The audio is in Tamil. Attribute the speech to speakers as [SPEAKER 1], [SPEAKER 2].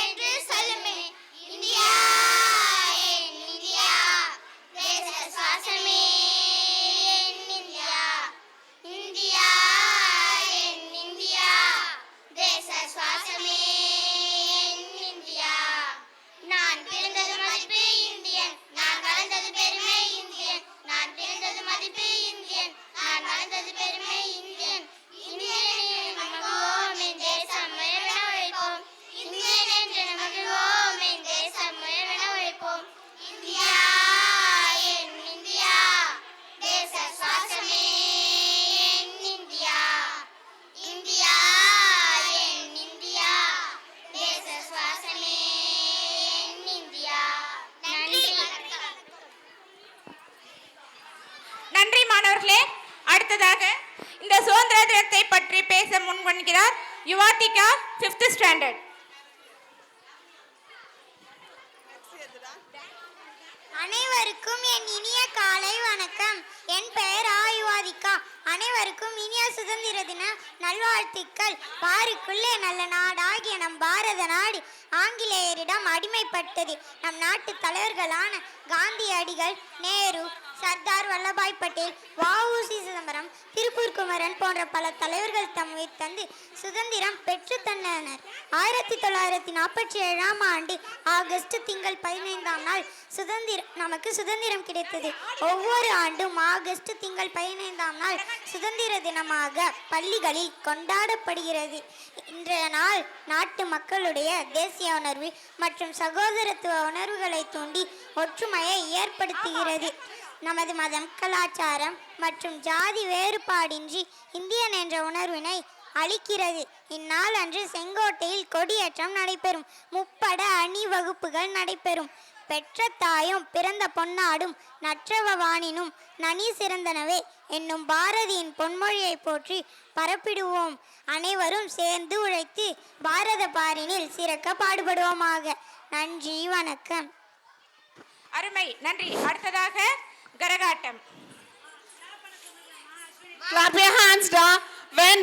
[SPEAKER 1] என்று சொல்லுமே. இந்தியா என் இந்தியா, தேச சுவாசமே என் இந்தியா. இந்தியா என் இந்தியா, தேச சுவாசமே என் இந்தியா. நான் பிறந்தது மதிப்பு இந்தியன், நான் வளர்ந்தது பெருமை இந்தியன். நான் பிறந்தது மதிப்பு இந்தியன், நான் வளர்ந்தது பெருமை இந்தியன். இந்தியன் மகிழ்வோம், என் தேசம் உயர்வென உழைப்போம். இந்தியன் என்று மகிழ்வோம், என் தேசம் உயர்வென உழைப்போம். இந்தியா என் இந்தியா, தேச சுவாசமே என் இந்தியா. இந்தியா என் இந்தியா, தேச சுவாசமே என் இந்தியா. நன்றி.
[SPEAKER 2] நன்றி மாணவர்களே. அடுத்ததாக இந்த சுதந்திர தினத்தை பற்றி பேச முன்வருகிறார் யுவாதிகா 5th ஸ்டாண்டர்ட்.
[SPEAKER 1] அனைவருக்கும் என் இனிய காலை வணக்கம். என் பெயர் யுவாதிகா. அனைவருக்கும் இனிய சுதந்திர தின நல்வாழ்த்துக்கள். பாருக்குள்ளே நல்ல நாடாகிய நம் பாரத நாடு ஆங்கிலேயரிடம் அடிமைப்பட்டது. நம் நாட்டு தலைவர்களான காந்தியடிகள், நேரு, சர்தார் வல்லபாய் பட்டேல், வ.உ.சி. சிதம்பரம், திருப்பூர் குமரன் போன்ற பல தலைவர்கள் தம் உயிர் தந்து சுதந்திரம் பெற்று தந்தனர். 1947ஆம் ஆண்டு ஆகஸ்ட் திங்கள் 15ஆம் நாள் நமக்கு சுதந்திரம் கிடைத்தது. ஒவ்வொரு ஆண்டும் ஆகஸ்ட் திங்கள் 15ஆம் நாள் சுதந்திர தினமாக பள்ளிகளில் கொண்டாடப்படுகிறது. இன்றைய நாள் நாட்டு மக்களுடைய தேசிய உணர்வு மற்றும் சகோதரத்துவ உணர்வுகளை தூண்டி ஒற்றுமையை ஏற்படுத்துகிறது. நமது மதம், கலாச்சாரம் மற்றும் ஜாதி வேறுபாடின்றி இந்தியன் என்ற உணர்வினை அளிக்கிறது. இந்நாள் அன்று செங்கோட்டையில் கொடியேற்றம் நடைபெறும். முப்பட அணிவகுப்புகள் நடைபெறும். பெற்ற தாயும் பிறந்த பொன்னாடும் நற்றவ வாணினும் நனி சிறந்தனவே என்னும் பாரதியின் பொன்மொழியை போற்றி பரப்பிடுவோம். அனைவரும் சேர்ந்து உழைத்து பாரத பாரினில் சிறக்க பாடுபடுவோமாக. நன்றி, வணக்கம்.
[SPEAKER 2] அருமை, நன்றி. அடுத்ததாக கரகாட்டம்.
[SPEAKER 3] Clap your hands, da. When